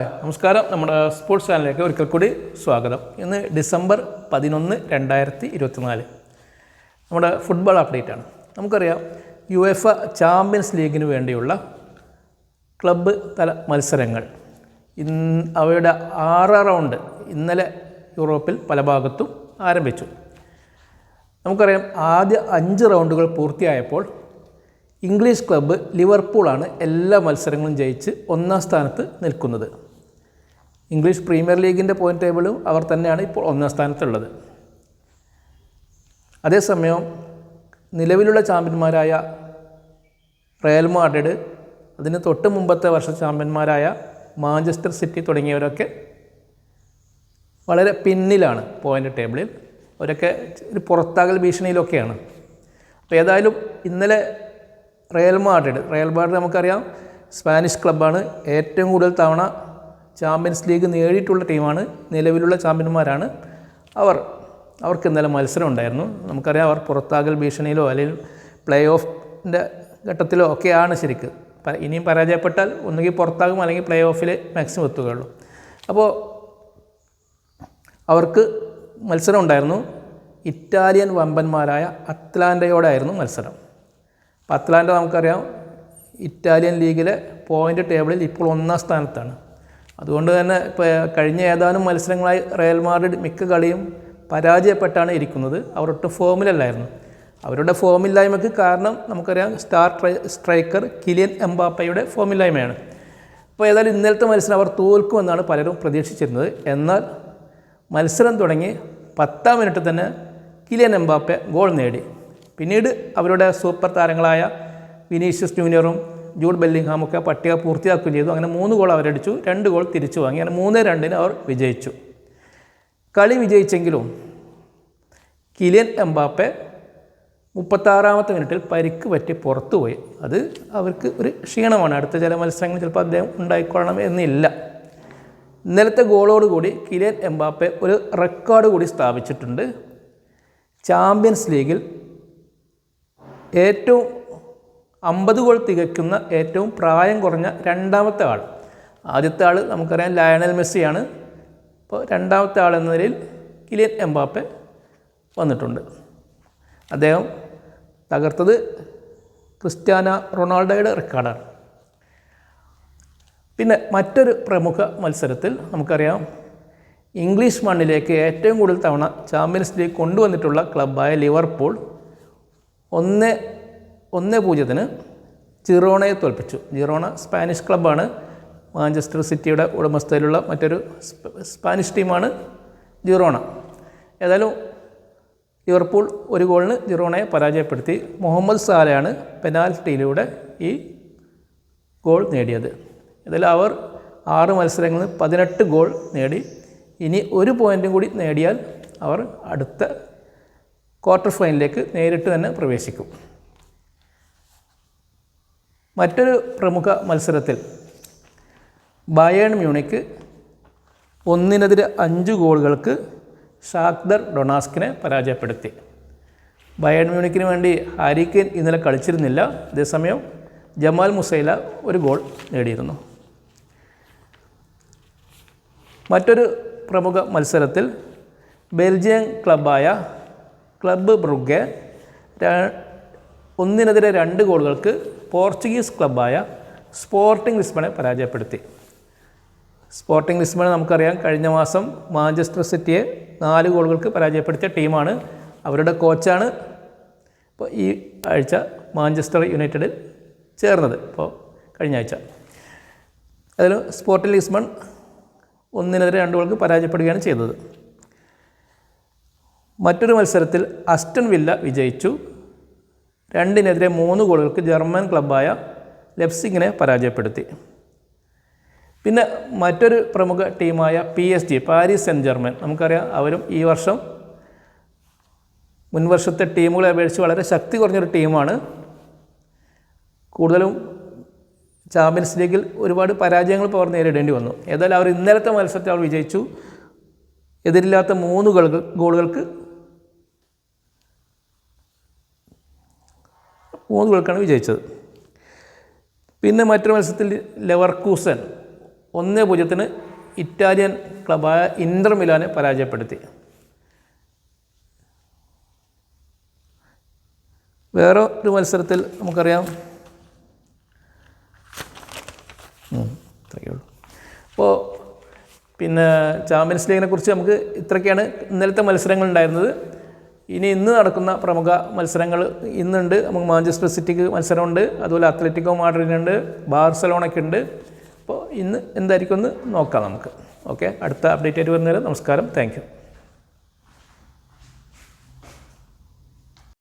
നമസ്കാരം. നമ്മുടെ സ്പോർട്സ് ചാനലിലേക്ക് ഒരിക്കൽ കൂടി സ്വാഗതം. ഇന്ന് ഡിസംബർ 11, 2024 നമ്മുടെ ഫുട്ബോൾ അപ്ഡേറ്റ് ആണ്. നമുക്കറിയാം യുഎഫ ചാമ്പ്യൻസ് ലീഗിന് വേണ്ടിയുള്ള ക്ലബ്ബ് തല മത്സരങ്ങൾ അവയുടെ 6 റൗണ്ട് ഇന്നലെ യൂറോപ്പിൽ പല ഭാഗത്തും ആരംഭിച്ചു. നമുക്കറിയാം ആദ്യ 5 റൗണ്ടുകൾ പൂർത്തിയായപ്പോൾ ഇംഗ്ലീഷ് ക്ലബ്ബ് ലിവർപൂളാണ് എല്ലാ മത്സരങ്ങളും ജയിച്ച് 1ാം സ്ഥാനത്ത് നിൽക്കുന്നത്. ഇംഗ്ലീഷ് പ്രീമിയർ ലീഗിൻ്റെ പോയിൻ്റ് ടേബിളും അവർ തന്നെയാണ് ഇപ്പോൾ 1ാം സ്ഥാനത്തുള്ളത്. അതേസമയം നിലവിലുള്ള ചാമ്പ്യന്മാരായ റയൽ മാഡ്രിഡ്, അതിന് തൊട്ട് മുമ്പത്തെ വർഷ ചാമ്പ്യന്മാരായ മാഞ്ചസ്റ്റർ സിറ്റി തുടങ്ങിയവരൊക്കെ വളരെ പിന്നിലാണ് പോയിൻ്റ് ടേബിളിൽ. അവരൊക്കെ ഒരു പുറത്താകൽ ഭീഷണിയിലൊക്കെയാണ്. അപ്പോൾ ഏതായാലും ഇന്നലെ റയൽ മാഡ്രിഡ് നമുക്കറിയാം സ്പാനിഷ് ക്ലബ്ബാണ്. ഏറ്റവും കൂടുതൽ തവണ ചാമ്പ്യൻസ് ലീഗ് നേടിയിട്ടുള്ള ടീമാണ്. നിലവിലുള്ള ചാമ്പ്യന്മാരാണ് അവർക്ക് ഇന്നലെ മത്സരം ഉണ്ടായിരുന്നു. നമുക്കറിയാം അവർ പുറത്താകൽ ഭീഷണിയിലോ അല്ലെങ്കിൽ പ്ലേ ഓഫിൻ്റെ ഘട്ടത്തിലോ ഒക്കെയാണ് ശരിക്ക്. ഇനിയും പരാജയപ്പെട്ടാൽ ഒന്നുകിൽ പുറത്താകും അല്ലെങ്കിൽ പ്ലേ ഓഫിൽ മാക്സിമം എത്തുകയുള്ളൂ. അപ്പോൾ അവർക്ക് മത്സരം ഉണ്ടായിരുന്നു. ഇറ്റാലിയൻ വമ്പന്മാരായ അറ്റ്ലാൻ്റയോടായിരുന്നു മത്സരം. അപ്പോൾ അറ്റ്ലാൻ്റ നമുക്കറിയാം ഇറ്റാലിയൻ ലീഗിലെ പോയിൻ്റ് ടേബിളിൽ ഇപ്പോൾ 1ാം സ്ഥാനത്താണ്. അതുകൊണ്ട് തന്നെ ഇപ്പോൾ കഴിഞ്ഞ ഏതാനും മത്സരങ്ങളായി റയൽ മാഡ്രിഡ് മിക്ക കളിയും പരാജയപ്പെട്ടാണ് ഇരിക്കുന്നത്. അവർ ഒട്ടും ഫോമിലല്ലായിരുന്നു. അവരുടെ ഫോമില്ലായ്മയ്ക്ക് കാരണം നമുക്കറിയാം സ്ട്രൈക്കർ കിലിയൻ എംബാപ്പയുടെ ഫോമില്ലായ്മയാണ്. അപ്പോൾ ഏതായാലും ഇന്നലത്തെ മത്സരം അവർ തോൽക്കുമെന്നാണ് പലരും പ്രതീക്ഷിച്ചിരുന്നത്. എന്നാൽ മത്സരം തുടങ്ങി 10ാം മിനിറ്റ് തന്നെ കിലിയൻ എംബാപ്പെ ഗോൾ നേടി. പിന്നീട് അവരുടെ സൂപ്പർ താരങ്ങളായ വിനീഷ്യസ് ജൂനിയറും ജൂഡ് ബെല്ലിംഗ്ഹാമൊക്കെ പട്ടിക പൂർത്തിയാക്കുകയും ചെയ്തു. അങ്ങനെ 3 ഗോൾ അവരടിച്ചു, 2 ഗോൾ തിരിച്ചു വാങ്ങി. അങ്ങനെ 3-2 അവർ വിജയിച്ചു. കളി വിജയിച്ചെങ്കിലും കിലിയൻ എംബാപ്പെ 36ാമത്തെ മിനിറ്റിൽ പരിക്ക് പറ്റി പുറത്തുപോയി. അത് അവർക്ക് ഒരു ക്ഷീണമാണ്. അടുത്ത ചില മത്സരങ്ങളിൽ ചിലപ്പോൾ അദ്ദേഹം ഉണ്ടായിക്കൊള്ളണം എന്നില്ല. ഇന്നലത്തെ ഗോളോടുകൂടി കിലിയൻ എംബാപ്പെ ഒരു റെക്കോർഡ് കൂടി സ്ഥാപിച്ചിട്ടുണ്ട്. ചാമ്പ്യൻസ് ലീഗിൽ ഏറ്റവും 50 ഗോൾ തികയ്ക്കുന്ന ഏറ്റവും പ്രായം കുറഞ്ഞ 2ാമത്തെ ആൾ. ആദ്യത്തെ ആൾ നമുക്കറിയാം ലയണൽ മെസ്സിയാണ്. അപ്പോൾ 2ാമത്തെ ആൾ എന്ന നിലയിൽ കിലിയൻ എംബാപ്പെ വന്നിട്ടുണ്ട്. അദ്ദേഹം തകർത്തത് ക്രിസ്ത്യാനോ റൊണാൾഡോയുടെ റെക്കോർഡാണ്. പിന്നെ മറ്റൊരു പ്രമുഖ മത്സരത്തിൽ നമുക്കറിയാം ഇംഗ്ലീഷ് മണ്ണിലേക്ക് ഏറ്റവും കൂടുതൽ തവണ ചാമ്പ്യൻസ് ലീഗ് കൊണ്ടുവന്നിട്ടുള്ള ക്ലബ്ബായ ലിവർപൂൾ 1-0 ജിറോണയെ തോൽപ്പിച്ചു. Girona Spanish ക്ലബ്ബാണ്. മാഞ്ചസ്റ്റർ സിറ്റിയുടെ ഉടമസ്ഥയിലുള്ള മറ്റൊരു സ്പാനിഷ് ടീമാണ് ജിറോണ. ഏതായാലും ലിവർപൂൾ 1 ഗോളിന് ജിറോണയെ പരാജയപ്പെടുത്തി. മുഹമ്മദ് സാലയാണ് പെനാൽറ്റിയിലൂടെ ഈ ഗോൾ നേടിയത്. ഏതായാലും അവർ 6 മത്സരങ്ങളിൽ 18 ഗോൾ നേടി. ഇനി 1 പോയിൻറ്റും കൂടി നേടിയാൽ അവർ അടുത്ത ക്വാർട്ടർ ഫൈനലിലേക്ക് നേരിട്ട് തന്നെ പ്രവേശിക്കും. മറ്റൊരു പ്രമുഖ മത്സരത്തിൽ ബയേൺ മ്യൂണിക്ക് 1-5 ഗോളുകൾക്ക് ഷാക്ദർ ഡൊണാസ്കിനെ പരാജയപ്പെടുത്തി. ബയേൺ മ്യൂണിക്കിന് വേണ്ടി ഹാരി കെയ്ൻ ഇന്നലെ കളിച്ചിരുന്നില്ല. അതേസമയം ജമാൽ മുസൈല 1 ഗോൾ നേടിയിരുന്നു. മറ്റൊരു പ്രമുഖ മത്സരത്തിൽ ബെൽജിയൻ ക്ലബ്ബായ ക്ലബ്ബ് ബ്രുഗെ 1-2 ഗോളുകൾക്ക് പോർച്ചുഗീസ് ക്ലബ്ബായ സ്പോർട്ടിംഗ് ലിസ്ബണെ പരാജയപ്പെടുത്തി. സ്പോർട്ടിംഗ് ലിസ്ബൺ നമുക്കറിയാം കഴിഞ്ഞ മാസം മാഞ്ചസ്റ്റർ സിറ്റിയെ 4 ഗോളുകൾക്ക് പരാജയപ്പെടുത്തിയ ടീമാണ്. അവരുടെ കോച്ചാണ് ഇപ്പോൾ ഈ ആഴ്ച മാഞ്ചസ്റ്റർ യുണൈറ്റഡിൽ ചേർന്നത്. ഇപ്പോൾ കഴിഞ്ഞ ആഴ്ച അതിൽ സ്പോർട്ടിംഗ് ലിസ്ബൺ 1-2 ഗോളുകൾക്ക് പരാജയപ്പെടുകയാണ് ചെയ്തത്. മറ്റൊരു മത്സരത്തിൽ അസ്റ്റൺ വില്ല വിജയിച്ചു. 2-3 ഗോളുകൾക്ക് ജർമ്മൻ ക്ലബ്ബായ ലെപ്സിങ്ങിനെ പരാജയപ്പെടുത്തി. പിന്നെ മറ്റൊരു പ്രമുഖ ടീമായ PSG പാരീസ് സെൻറ്റ് ജർമ്മൻ നമുക്കറിയാം അവരും ഈ വർഷം മുൻവർഷത്തെ ടീമുകളെ അപേക്ഷിച്ച് വളരെ ശക്തി കുറഞ്ഞൊരു ടീമാണ്. കൂടുതലും ചാമ്പ്യൻസ് ലീഗിൽ ഒരുപാട് പരാജയങ്ങൾ ഇപ്പോൾ അവർ നേരിടേണ്ടി വന്നു. ഏതായാലും അവർ ഇന്നലത്തെ മത്സരത്തിൽ അവർ വിജയിച്ചു. എതിരില്ലാത്ത 3 ഗോളുകൾക്ക് 3 ഗോൾക്കാണ് വിജയിച്ചത്. പിന്നെ മറ്റൊരു മത്സരത്തിൽ ലെവർകൂസൻ 1-0 ഇറ്റാലിയൻ ക്ലബായ ഇൻ്റർ മിലാനെ പരാജയപ്പെടുത്തി. വേറെ ഒരു മത്സരത്തിൽ നമുക്കറിയാം ഇത്രയേ ഉള്ളൂ. അപ്പോൾ പിന്നെ ചാമ്പ്യൻസ് ലീഗിനെ കുറിച്ച് നമുക്ക് ഇത്രയൊക്കെയാണ് ഇന്നലത്തെ മത്സരങ്ങൾ ഉണ്ടായിരുന്നത്. ഇന്ന് നടക്കുന്ന പ്രമുഖ മത്സരങ്ങൾ ഇന്നുണ്ട്. നമുക്ക് മാഞ്ചസ്റ്റർ സിറ്റിക്ക് മത്സരമുണ്ട്, അതുപോലെ അത്ലറ്റിക്കോ മാഡ്രിഡിനുണ്ട്, ബാർസലോണയ്ക്കുണ്ട്. അപ്പോൾ ഇന്ന് എന്തായിരിക്കും എന്ന് നോക്കാം നമുക്ക്. ഓക്കെ, അടുത്ത അപ്ഡേറ്റ് ആയിട്ട് വരുന്നവരെ നമസ്കാരം. Thank you.